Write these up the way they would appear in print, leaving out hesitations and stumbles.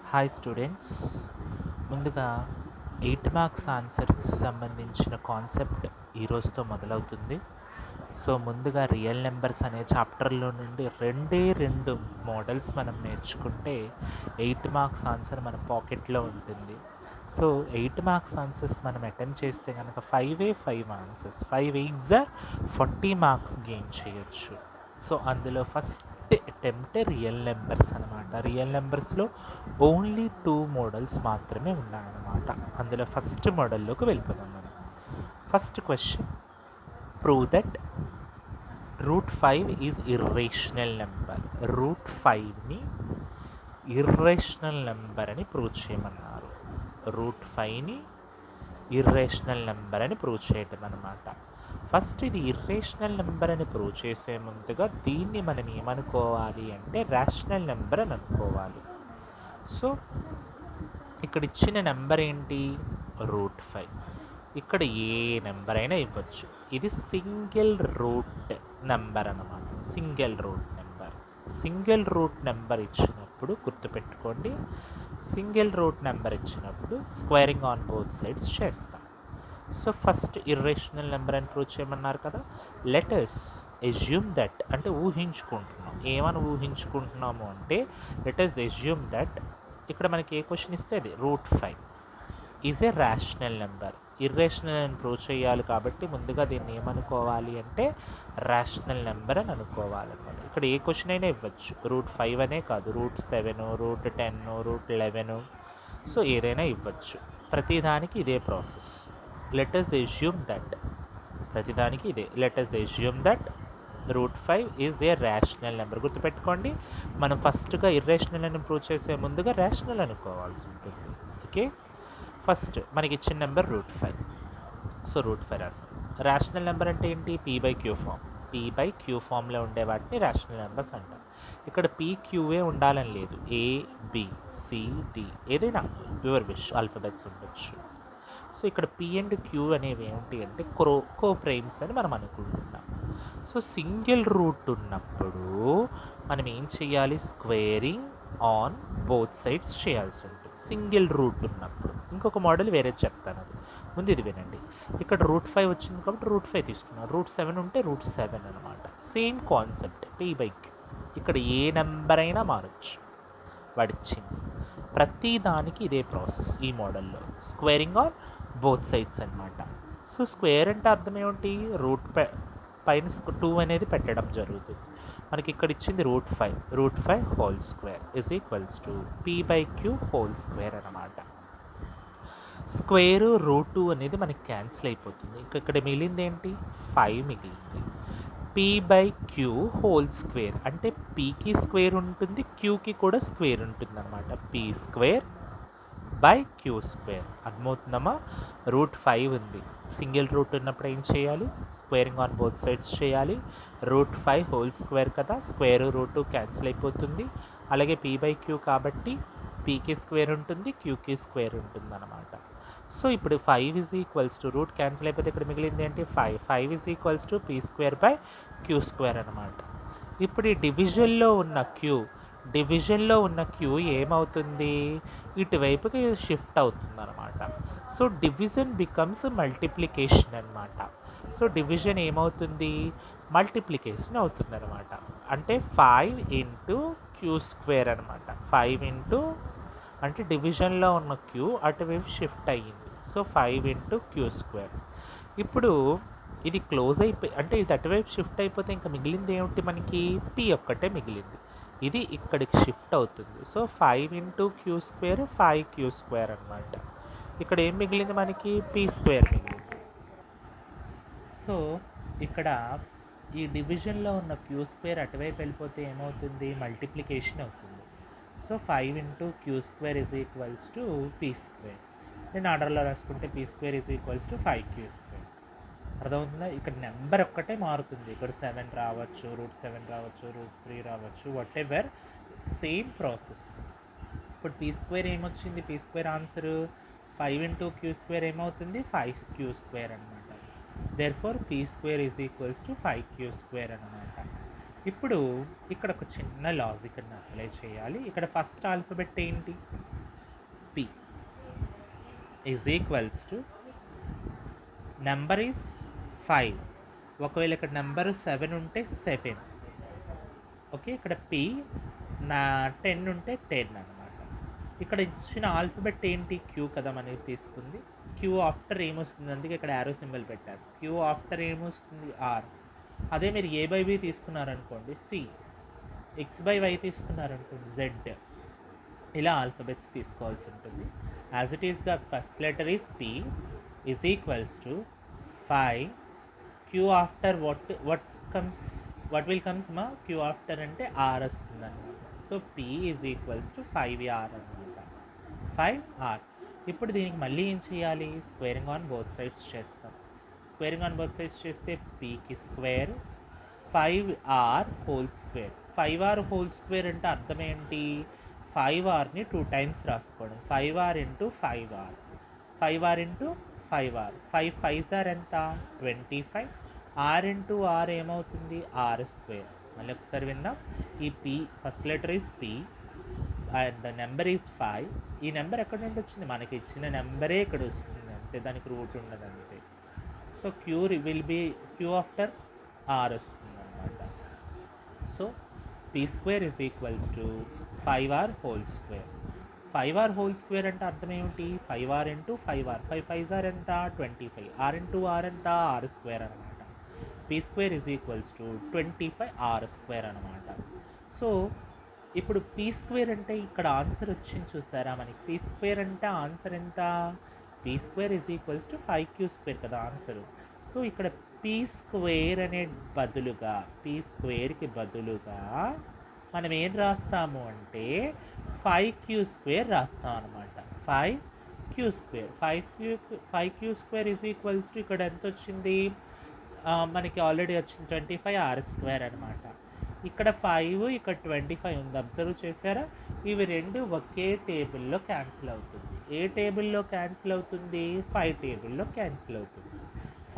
Hi students, ముందుగా 8 marks answers సంబంధించిన concept ఈరోజుతో మొదలవుతుంది. సో ముందుగా రియల్ నెంబర్స్ అనే చాప్టర్లో నుండి రెండు మోడల్స్ మనం నేర్చుకుంటే 8 మార్క్స్ ఆన్సర్ మన పాకెట్లో ఉంటుంది. సో 8 మార్క్స్ ఆన్సర్స్ మనం అటెంప్ట్ చేస్తే కనుక 5 ఆన్సర్స్ 5 8 40 మార్క్స్ గెయిన్ చేయొచ్చు. సో అందులో ఫస్ట్ అటెంప్ట్ రియల్ నెంబర్స్ అనమాట. రియల్ నెంబర్స్లో ఓన్లీ 2 మోడల్స్ మాత్రమే ఉన్నాయన్నమాట. అందులో ఫస్ట్ మోడల్లోకి వెళ్ళిపోదాం మనం. First question, prove that √5 is irrational number. √5ని ఇర్రేషనల్ నెంబర్ అని ప్రూవ్ చేయమన్నారు. √5ని ఇర్రేషనల్ నెంబర్ అని ప్రూవ్ చేయటం అనమాట. ఫస్ట్ ఇది ఇర్రేషనల్ నెంబర్ అని ప్రూవ్ చేసే ముందుగా దీన్ని మనం ఏమనుకోవాలి అంటే రేషనల్ నెంబర్ అని అనుకోవాలి. సో ఇక్కడ ఇచ్చిన నెంబర్ ఏంటి? √5. ఇక్కడ ఏ నెంబర్ అయినా ఇవ్వచ్చు. ఇది సింగిల్ రూట్ నెంబర్ అన్నమాట. సింగిల్ రూట్ నెంబర్ ఇచ్చినప్పుడు గుర్తుపెట్టుకోండి, సింగిల్ రూట్ నెంబర్ ఇచ్చినప్పుడు స్క్వేరింగ్ ఆన్ బోత్ సైడ్స్ చేస్తాం. సో ఫస్ట్ ఇర్రేషనల్ నెంబర్ అని ప్రూవ్ చేయమన్నారు కదా. లెట్ us assume దట్, అంటే ఊహించుకుంటున్నాం. ఏమని ఊహించుకుంటున్నాము అంటే లెట్ us assume దట్ ఇక్కడ మనకి ఏ క్వశ్చన్ ఇస్తే అది √5 is a rational number. Irrational అని ప్రూవ్ చేయాలి కాబట్టి ముందుగా దీన్ని ఏమనుకోవాలి అంటే రేషనల్ నెంబర్ అని అనుకోవాలన్నమాట. ఇక్కడ ఏ క్వశ్చన్ అయినా ఇవ్వచ్చు, √5 అనే కాదు, √7 √10 √11, సో ఏదైనా ఇవ్వచ్చు. ప్రతిదానికి ఇదే process. Let us assume that, ప్రతిదానికి ఇదే. Let us assume that √5 is a rational number. గుర్తుపెట్టుకోండి, మనం ఫస్ట్గా ఇర్రేషనల్ అని ప్రూవ్ చేసే ముందుగా రేషనల్ అనుకోవాల్సి ఉంటుంది. ఓకే, ఫస్ట్ మనకి ఇచ్చిన నెంబర్ √5. సో √5 రాసాం. రేషనల్ నెంబర్ అంటే ఏంటి? p/q form. p/q ఫామ్లో ఉండే వాటిని రేషనల్ నెంబర్స్ అంటాం. ఇక్కడ PQA ఉండాలని లేదు, ABCD ఏదైనా యువర్ విష్, ఆల్ఫాబెట్స్ ఉండొచ్చు. సో ఇక్కడ P అండ్ Q అనేవి ఏంటి అంటే కోప్రైమ్స్ అని మనం అనుకుంటున్నాం. సో సింగిల్ రూట్ ఉన్నప్పుడు మనం ఏం చేయాలి? స్క్వేరింగ్ ఆన్ బోత్ సైడ్స్ చేయాల్సి ఉంటుంది సింగిల్ రూట్ ఉన్నప్పుడు. ఇంకొక మోడల్ వేరే చెప్తాను, అది ముందు ఇది వినండి. ఇక్కడ √5 వచ్చింది కాబట్టి √5 తీసుకున్నాం. √7 ఉంటే √7 అనమాట. Same concept, p/q. ఇక్కడ ఏ నెంబర్ అయినా మారచ్చు వాడిచ్చింది. ప్రతి దానికి ఇదే ప్రాసెస్ ఈ మోడల్లో, స్క్వేరింగ్ ఆన్ బోత్ సైడ్స్ అనమాట. సో స్క్వేర్ అంటే అర్థం ఏమిటి? పైన 2 అనేది పెట్టడం జరుగుతుంది. మనకి ఇక్కడ ఇచ్చింది √5 whole square is equals to p/q whole square అనమాట. స్క్వేర్ √2 అనేది మనకి క్యాన్సిల్ అయిపోతుంది. ఇక్కడ మిగిలింది ఏంటి? 5 మిగిలింది. p/q హోల్ స్క్వేర్ అంటే pకి స్క్వేర్ ఉంటుంది, qకి కూడా స్క్వేర్ ఉంటుంది అనమాట. p²/q². అర్థమవుతుందమ్మా? √5 ఉంది, సింగిల్ రూట్ ఉన్నప్పుడు ఏం చేయాలి? స్క్వేరింగ్ ఆన్ బోత్ సైడ్స్ చేయాలి. √5 హోల్ స్క్వేర్ కదా, స్క్వేర్ √2 క్యాన్సిల్ అయిపోతుంది. అలాగే p/q కాబట్టి pకి స్క్వేర్ ఉంటుంది, qకి స్క్వేర్ ఉంటుంది అనమాట. సో ఇప్పుడు 5 is equals to, route cancel అయిపోతే ఇక్కడ మిగిలింది ఏంటి? 5 ఈజ్ ఈక్వల్స్ టు p²/q² అనమాట. ఇప్పుడు ఈ డివిజన్లో ఉన్న క్యూ ఏమవుతుంది? ఇటువైపుకి షిఫ్ట్ అవుతుంది అనమాట. సో డివిజన్ బికమ్స్ మల్టిప్లికేషన్ అనమాట. సో డివిజన్ ఏమవుతుంది? మల్టిప్లికేషన్ అవుతుంది అనమాట. అంటే 5 × q² అనమాట. 5 అంటే డివిజన్లో ఉన్న క్యూ అటువైపు షిఫ్ట్ అయ్యింది. So 5 × q². ఇప్పుడు ఇది క్లోజ్ అయిపోయి, అంటే ఇది అటువైపు షిఫ్ట్ అయిపోతే ఇంకా మిగిలింది ఏమిటి? మనకి p ఒక్కటే మిగిలింది. ఇది ఇక్కడికి షిఫ్ట్ అవుతుంది. సో 5 × q² 5q² అనమాట. ఇక్కడ ఏం మిగిలింది మనకి? p² మిగిలింది. సో ఇక్కడ ఈ డివిజన్లో ఉన్న q² అటువైపు వెళ్ళిపోతే ఏమవుతుంది? మల్టిప్లికేషన్ అవుతుంది. So 5 × q² is equals to p². నేను ఆర్డర్లో రాసుకుంటే p² is equals to 5q². అర్థమవుతుందా? ఇక్కడ నెంబర్ ఒక్కటే మారుతుంది. ఇక్కడ 7 రావచ్చు, √7 రావచ్చు, √3 రావచ్చు, వాట్ ఎవర్, సేమ్ ప్రాసెస్. ఇప్పుడు p² ఏమొచ్చింది? p² ఆన్సర్ 5 × q² ఏమవుతుంది? 5q² అనమాట. Therefore p² is equals to 5q² అనమాట. ఇప్పుడు ఇక్కడ ఒక చిన్న లాజిక్ అప్లై చేయాలి. ఇక్కడ ఫస్ట్ ఆల్ఫాబెట్ ఏంటి? p is equals to number is 5. ఒకవేళ ఇక్కడ నెంబర్ 7 ఉంటే 7. ఓకే, ఇక్కడ p 10 ఉంటే 10 అనమాట. ఇక్కడ ఇచ్చిన ఆల్ఫబెట్ ఏంటి? క్యూ కదా మనకి తీసుకుంది. క్యూ ఆఫ్టర్ ఏమొస్తుంది? అందుకే ఇక్కడ యారో సింబల్ పెట్టారు. క్యూ ఆఫ్టర్ ఏమొస్తుంది? ఆర్. అదే మీరు ఏ బై బి తీసుకున్నారనుకోండి సి, ఎక్స్ బై వై తీసుకున్నారనుకోండి జెడ్. ఇలా ఆల్ఫబెట్స్ తీసుకోవాల్సి ఉంటుంది. యాజ్ ఇట్ ఈస్గా first letter is p is equals to 5. Q after what will comes మా క్యూ ఆఫ్టర్ అంటే ఆర్ వస్తుంది అనమాట. So p is equals to 5r అనమాట. 5r. ఇప్పుడు దీనికి మళ్ళీ ఏం చేయాలి? స్క్వేరింగ్ ఆన్ బోత్ సైడ్స్ చేస్తాం. స్క్వేరింగ్ ఆన్ బోత్ సైడ్స్ చేస్తే పీకి square 5r whole square. 5r whole square అంటే అర్థం ఏంటి? 5rని 2 టైమ్స్ రాసుకోవడం. 5r into 5r, 5r into 5r. 5 5s are ఎంత? 25. r ఇంటూ r ఏమవుతుంది? r square. మళ్ళీ ఒకసారి విందాం. ఈ p first letter is p and the number is 5. ఈ నెంబర్ ఎక్కడ నుండి వచ్చింది? మనకి ఇచ్చిన నెంబరే ఇక్కడ వస్తుంది అంతే, దానికి రూట్ ఉండదు అంతే. So q will be q after r వస్తుంది అనమాట. So p square is equals to 5r whole square. 5r whole square అంటే అర్థం ఏమిటి? 5r into 5r. 5 5s are ఎంత? 25. r ఇంటూ r ఎంత? r స్క్వేర్ అనమాట. p square is equals to 25r square అనమాట. So ఇప్పుడు p స్క్వేర్ అంటే ఇక్కడ ఆన్సర్ వచ్చింది చూసారా మనకి. p స్క్వేర్ అంటే ఆన్సర్ ఎంత? p square is equals to 5q square కదా ఆన్సరు. సో ఇక్కడ p స్క్వేర్ అనే బదులుగా, p స్క్వేర్కి బదులుగా మనం ఏం రాస్తాము అంటే 5q స్క్వేర్ రాస్తాం అనమాట. 5q square. 5q square is equals to ఇక్కడ ఎంత వచ్చింది మనకి? ఆల్రెడీ వచ్చింది 25r స్క్వేర్ అనమాట. ఇక్కడ 5 ఇక్కడ 25 ఉంది. అబ్జర్వ్ చేశారా? ఇవి రెండు ఒకే టేబుల్లో క్యాన్సిల్ అవుతుంది. ఏ టేబుల్లో క్యాన్సిల్ అవుతుంది? 5 టేబుల్లో క్యాన్సిల్ అవుతుంది.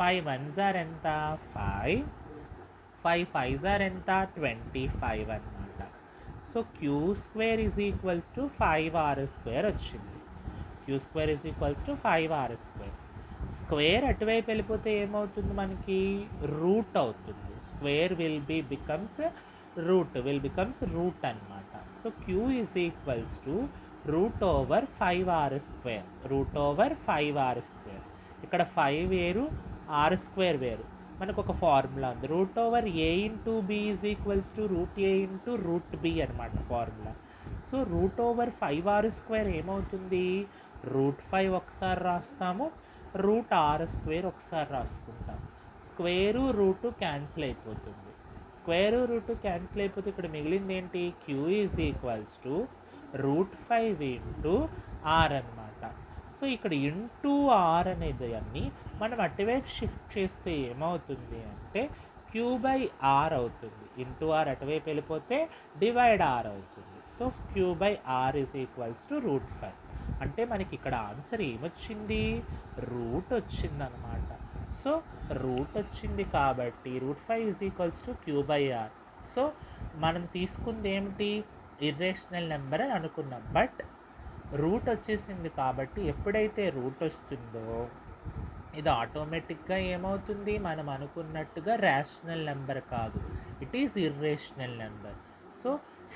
5 1s ఆర్ ఎంత? 5. 5 5s ఆర్ ఎంత? 25 అనమాట. So q square is equals to 5r square వచ్చింది. Q square is equals to 5r square. Square అటువైపు వెళ్ళిపోతే ఏమవుతుంది మనకి? రూట్ అవుతుంది. స్క్వేర్ విల్ బికమ్స్ రూట్ అనమాట. So q is equals to root over 5r square. Root over 5r square. ఇక్కడ 5 వేరు, r square వేరు. మనకు ఒక ఫార్ములా ఉంది. Root over a into b is equals to root a into root b అనమాట formula. So root over 5r square ఏమవుతుంది? Root 5 ఒకసారి రాస్తాము, రూట్ r స్క్వేర్ ఒకసారి రాసుకుంటాం. స్క్వేరు రూటు క్యాన్సిల్ అయిపోతుంది. స్క్వేరు రూటు క్యాన్సిల్ అయిపోతే ఇక్కడ మిగిలింది ఏంటి? Q is equals to root 5 into r అనమాట. సో ఇక్కడ ఇంటూ r అనేది అన్ని మనం అటువైపు షిఫ్ట్ చేస్తే ఏమవుతుంది అంటే క్యూ బై r అవుతుంది. ఇంటూ r అటువైపు వెళ్ళిపోతే డివైడ్ r అవుతుంది. So q by r is equals to root 5. అంటే మనకి ఇక్కడ ఆన్సర్ ఏమొచ్చింది? రూట్ వచ్చింది అనమాట. సో రూట్ వచ్చింది కాబట్టి root 5 is equals to q by r. So మనం తీసుకుంది ఏమిటి? ఇర్రేషనల్ నెంబర్ అని అనుకున్నాం. బట్ రూట్ వచ్చేసింది కాబట్టి ఎప్పుడైతే రూట్ వస్తుందో ఇది ఆటోమేటిక్గా ఏమవుతుంది? మనం అనుకున్నట్టుగా రేషనల్ నెంబర్ కాదు, it is irrational number. So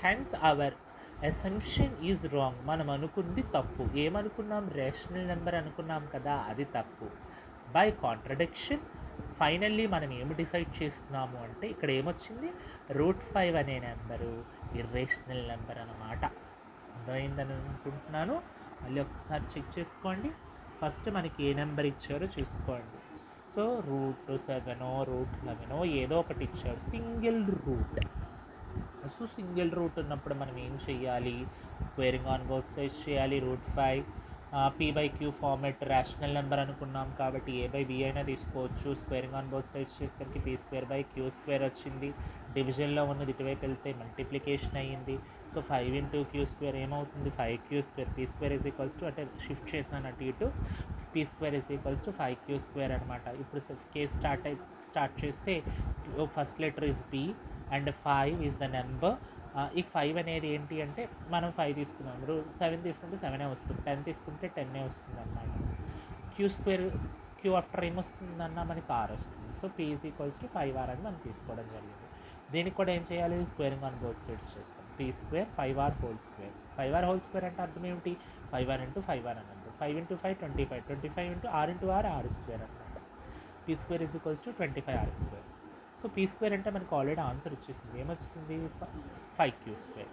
hence our assumption is wrong. మనం అనుకుంది తప్పు. ఏమనుకున్నాం? రేషనల్ నెంబర్ అనుకున్నాం కదా, అది తప్పు. బై కాంట్రడిక్షన్ ఫైనల్లీ మనం ఏమి డిసైడ్ చేస్తున్నాము అంటే ఇక్కడ ఏమొచ్చింది? రూట్ 5 అనే నెంబరు ఇర్రేషనల్ నెంబర్ అన్నమాట. అర్థమైందని అనుకుంటున్నాను. మళ్ళీ ఒకసారి చెక్ చేసుకోండి. ఫస్ట్ మనకి ఏ నెంబర్ ఇచ్చారో చూసుకోండి. సో రూట్ 7 రూట్ 11 ఏదో ఒకటి ఇచ్చారు, single root. So single root ఉన్నప్పుడు మనం ఏం చేయాలి? స్క్వేరింగ్ ఆన్ బోత్ సైడ్స్ చేయాలి. Root 5 p by q format rational number అనుకున్నాం కాబట్టి a బై b అయినా తీసుకోవచ్చు. స్క్వేరింగ్ ఆన్ బోత్ సైడ్స్ చేసేసరికి p square by q square వచ్చింది. డివిజన్లో ఉన్నది ఇటువైపు వెళ్తే మల్టిప్లికేషన్ అయ్యింది. సో 5 ఇంటూ క్యూ స్క్వేర్ ఏమవుతుంది? 5q square. p square is equals to అంటే షిఫ్ట్ చేశాను అటు ఇటు, p square is equals to 5q square అనమాట. ఇప్పుడు కేస్ స్టార్ట్ చేస్తే first letter is p and 5 is the number. ఈ 5 అనేది ఏంటి అంటే మనం 5 తీసుకున్నాం, 7 తీసుకుంటే 7 వస్తుంది, 10 తీసుకుంటే 10 వస్తుంది అన్నమాట. క్యూ స్క్వేర్, క్యూ ఆఫ్టర్ ఏమొస్తుందన్న మనకి ఆర్ వస్తుంది. So p is equals to 5r అని మనం తీసుకోవడం జరిగింది. దీనికి కూడా ఏం చేయాలి, స్క్వేరింగ్ ఆన్ బోత్ సైడ్స్ చేస్తాం. P square 5r whole square. 5r whole square అంటే అర్థం ఏమిటి, 5r ఇంటూ 5r అని అంటే 5 into 5 25, 25 into r into r square అనమాట. P square is equals to 25r square. So p square అంటే మనకు already answer వచ్చేసింది, ఏమొచ్చింది 5q square.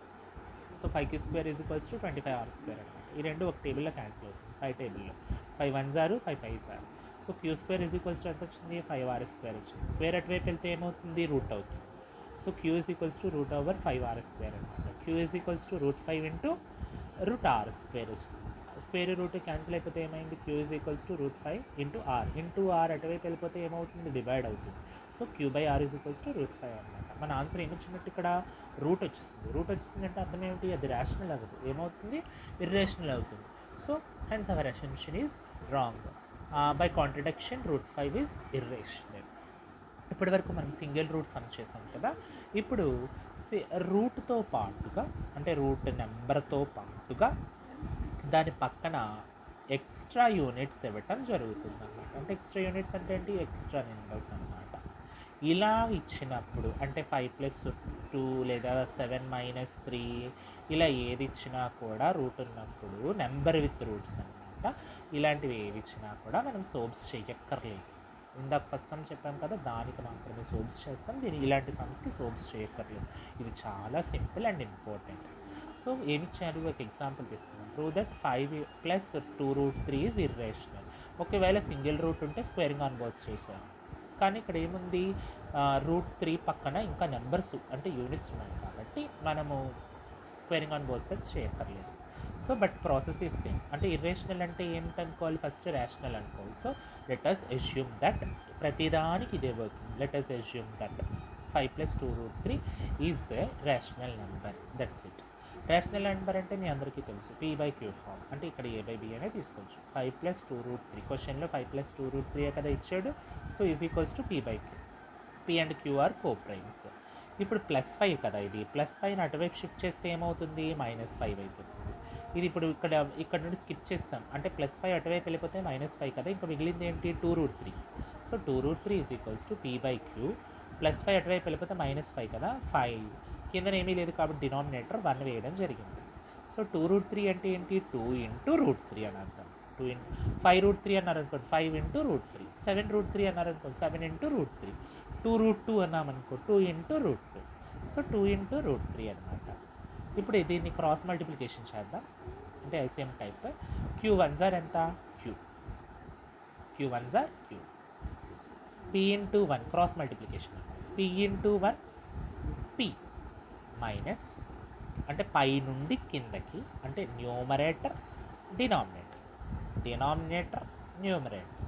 So 5q square is equals to 25r square అనమాట. ఈ రెండు ఒక టేబుల్లో క్యాన్సిల్ అవుతుంది, 5 టేబుల్లో 5 1s 5 5s. So q square is equals to ఎంత వచ్చింది, 5r స్క్వేర్ వచ్చింది. స్క్వేర్ అటువైపు వెళ్తే ఏమవుతుంది, రూట్ అవుతుంది. So q is equals to root over 5r square అనమాట. Q is equals to root 5 into root r square వస్తుంది. స్క్వేర్ రూట్ క్యాన్సిల్ అయిపోతే ఏమైంది, q is equals to root 5 into r అటువైపు వెళ్ళిపోతే ఏమవుతుంది, డివైడ్ అవుతుంది. So q by r is equals to root 5 అనమాట. మన ఆన్సర్ ఏమొచ్చినట్టు ఇక్కడ రూట్ వచ్చింది. రూట్ వచ్చింది అంటే అర్థం ఏమిటి, అది రేషనల్ అవ్వదు, ఏమవుతుంది, ఇర్రేషనల్ అవుతుంది. So hence our assumption is wrong. By contradiction root 5 is irrational. ఇప్పటి వరకు మనం సింగిల్ రూట్ సమ్ చేసాం కదా. ఇప్పుడు రూట్తో పాటుగా అంటే రూట్ నెంబర్తో పాటుగా దాని పక్కన ఎక్స్ట్రా యూనిట్స్ ఇవ్వటం జరుగుతుంది అన్నమాట. అంటే ఎక్స్ట్రా యూనిట్స్ అంటే ఏంటి, ఎక్స్ట్రా నెంబర్స్ అన్నమాట. ఇలా ఇచ్చినప్పుడు అంటే 5+2 లేదా 7-3 ఇలా ఏది ఇచ్చినా కూడా రూట్ ఉన్నప్పుడు నెంబర్ విత్ రూట్స్ అనమాట. ఇలాంటివి ఏవి ఇచ్చినా కూడా మనం సోబ్స్ చేయక్కర్లేదు. ఇందాక ఫస్ట్ సమ్ చెప్పాం కదా, దానికి మాత్రమే సోబ్స్ చేస్తాం, దీని ఇలాంటి సమ్స్కి సోబ్స్ చేయక్కర్లేదు. ఇది చాలా సింపుల్ అండ్ ఇంపార్టెంట్. సో ఏమి ఇచ్చారు, ఒక ఎగ్జాంపుల్ తీసుకున్నాం. Prove that 5+2√3 is irrational. ఒకవేళ సింగిల్ రూట్ ఉంటే స్క్వేరింగ్ ఆన్ బోత్ చేశారు, కానీ ఇక్కడ ఏముంది, √3 పక్కన ఇంకా నెంబర్స్ అంటే యూనిట్స్ ఉన్నాయి కాబట్టి మనము స్క్వేరింగ్ ఆన్ బోత్ సైడ్స్ చేయక్కర్లేదు. So but process is same. అంటే ఇర్రేషనల్ అంటే ఏమిటనుకోవాలి, ఫస్ట్ రేషనల్ అనుకోవాలి. So let us assume that ప్రతిదానికి ఇదే working. Let us assume that 5+2√3 is a rational number, that's it. Rational number అంటే మీ అందరికీ తెలుసు, p/q ఫామ్. అంటే ఇక్కడ a/b అనే తీసుకోవచ్చు. 5+2√3 క్వశ్చన్లో 5+2√3 కదా ఇచ్చాడు. So is equals to p/q. p and q are coprimes. ఇప్పుడు +5 కదా, ఇది +5ని అటువైపు షిఫ్ట్ చేస్తే ఏమవుతుంది, -5 అయిపోతుంది. ఇది ఇప్పుడు ఇక్కడ నుండి స్కిప్ చేస్తాం, అంటే +5 అటువైపు వెళ్ళిపోతే -5 కదా, ఇంకా మిగిలింది ఏంటి, 2√3. So 2√3 is equals to p/q. +5 అటువైపు వెళ్ళిపోతే -5 కదా, 5 కింద ఏమీ లేదు కాబట్టి డినామినేటర్ 1 వేయడం జరిగింది. సో 2√3 అంటే ఏంటి, 2 ఇంటూ √3 అని అర్థం. 5√3 అన్నారు అనుకోండి, 5 ఇంటూ √3. 7√3 అన్నారు అనుకోండి, 7 ఇంటూ √3. 2√2 అన్నామనుకో, 2 ఇంటూ √2. సో 2 ఇంటూ √3 అనమాట. ఇప్పుడు దీన్ని క్రాస్ మల్టిప్లికేషన్ చేద్దాం, అంటే ఎల్సిఎం టైప్. q1s ఎంత, q1s q. p into 1 cross multiplication, p into 1 p minus అంటే పై నుండి కిందకి, అంటే numerator denominator, denominator numerator,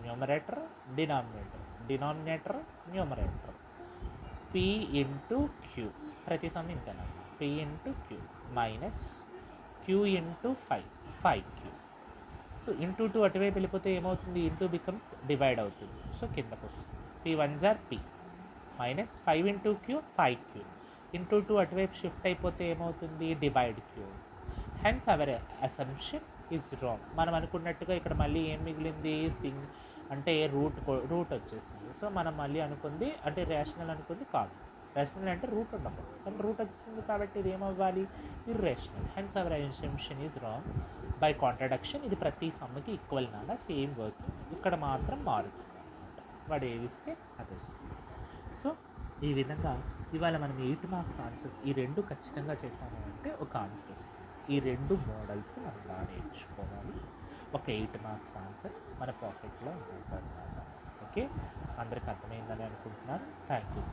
numerator denominator, denominator numerator. p into q, ప్రతి సమ్ ఇంతేనా, p into q minus q into 5q. So into 2 అటువైపు వెళ్ళిపోతే ఏమవుతుంది, ఇంటూ బికమ్స్ డివైడ్ అవుతుంది. సో కిందకు వస్తుంది, p1s p minus 5 into q 5q. Into 2 అటువైపు shift అయిపోతే ఏమవుతుంది, divide q. Hence our assumption is wrong. మనం అనుకున్నట్టుగా ఇక్కడ మళ్ళీ ఏం మిగిలింది, అంటే రూట్ వచ్చేసింది. సో మనం మళ్ళీ అనుకుంది అంటే రేషనల్ అనుకుంది కాదు. రేషనల్ అంటే రూట్ ఉండకూడదు, కానీ రూట్ వచ్చింది కాబట్టి ఇది ఏమవ్వాలి, irrational. Hence our assumption is wrong. By contradiction ఇది ప్రతి సమ్కి ఈక్వల్ నాలా సేమ్ వర్కింగ్, ఇక్కడ మాత్రం మారుతుంది అనమాట. వాడు ఏదిస్తే అది వస్తుంది. సో ఈ విధంగా ఇవాళ మనం 8 మార్క్స్ ఆన్సర్స్ ఈ రెండు ఖచ్చితంగా చేసాము అంటే ఒక ఆన్సర్ వస్తుంది. ఈ రెండు మోడల్స్ మనం బాగా నేర్చుకోవాలి. ఒక 8 మార్క్స్ ఆన్సర్ మన పాకెట్లో ఉంటుంది అన్నమాట. ఓకే, అందరికి అర్థమైందని అనుకుంటున్నాను. Thank you.